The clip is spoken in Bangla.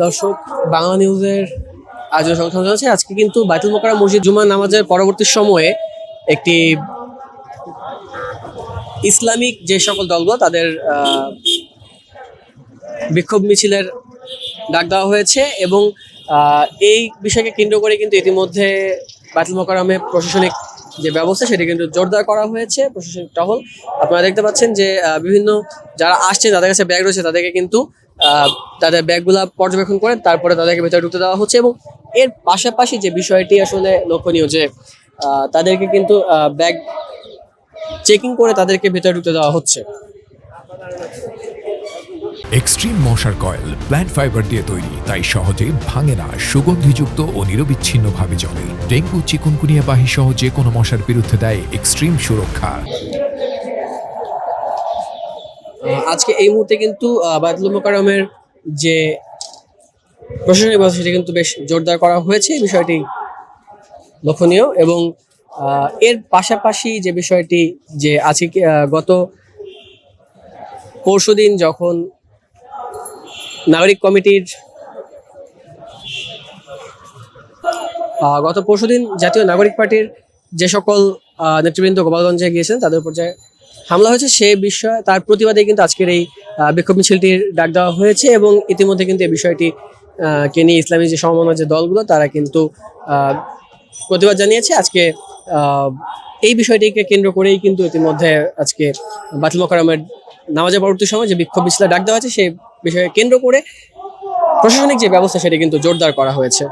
দর্শক, বাংলা নিউজের আয়োজন সংস্থান জানাচ্ছে আজকে কিন্তু বাইতুল মোকাররম মসজিদ জুমা নামাজের পরবর্তী সময়ে একটি ইসলামিক যে সকল দলগুলো তাদের বিক্ষোভ মিছিলের ডাক দেওয়া হয়েছে এবং এই বিষয়কে কেন্দ্র করে কিন্তু ইতিমধ্যে বাইতুল মোকাররমে প্রশাসনিক যে ব্যবস্থা সেটি কিন্তু জোরদার করা হয়েছে। প্রশাসনিক টহল আপনারা দেখতে পাচ্ছেন যে বিভিন্ন যারা আসছে যাদের কাছে ব্যাগ রয়েছে তাদেরকে কিন্তু তাদের ব্যাগগুলা পর্যবেক্ষণ করে তারপরে তাদেরকে ভেতরে ঢুকতে দেওয়া হচ্ছে এবং এর পাশাপাশি যে বিষয়টি আসলে লক্ষণীয় যে তাদেরকে কিন্তু ব্যাগ চেকিং করে তাদেরকে ভেতরে ঢুকতে দেওয়া হচ্ছে। এক্সট্রিম মশার কয়েল প্ল্যান্ট ফাইবার দিয়ে তৈরি, তাই সহজে ভাঙে না, সুগন্ধিযুক্ত ও নিরবিচ্ছিন্নভাবে জ্বলে। ডেঙ্গু, চিকুনগুনিয়া বাহি সহ যে কোনো মশার বিরুদ্ধে দেয় এক্সট্রিম সুরক্ষা। আজকে এই মুহূর্তে কিন্তু বাইতুল মোকাররমের যে প্রশাসনিক ব্যবস্থা সেটা কিন্তু বেশ জোরদার করা হয়েছে, বিষয়টি লক্ষণীয়। এবং এর পাশাপাশি যে বিষয়টি যে আজকে গত পরশুদিন যখন নাগরিক কমিটির জাতীয় নাগরিক পার্টির যে সকল নেতৃবৃন্দ গোপালগঞ্জে গিয়েছেন তাদের উপর যে হামলা হয়েছে সে বিষয়ে তার প্রতিবাদে কিন্তু আজকের এই বিক্ষোভ মিছিলটির ডাক দেওয়া হয়েছে এবং ইতিমধ্যে কিন্তু এই বিষয়টি কে নিয়ে ইসলামী যে সমমনা যে দলগুলো তারা কিন্তু প্রতিবাদ জানিয়েছে। আজকে এই বিষয়টিকে কেন্দ্র করেই কিন্তু ইতিমধ্যে আজকে বাইতুল মোকাররমের নামাজের পরবর্তী সময় যে বিক্ষোভ মিছিলের ডাক দেওয়া হয়েছে সেই বিষয়ে কেন্দ্র করে প্রশাসনিক যে ব্যবস্থা সেটি কিন্তু জোরদার করা হয়েছে।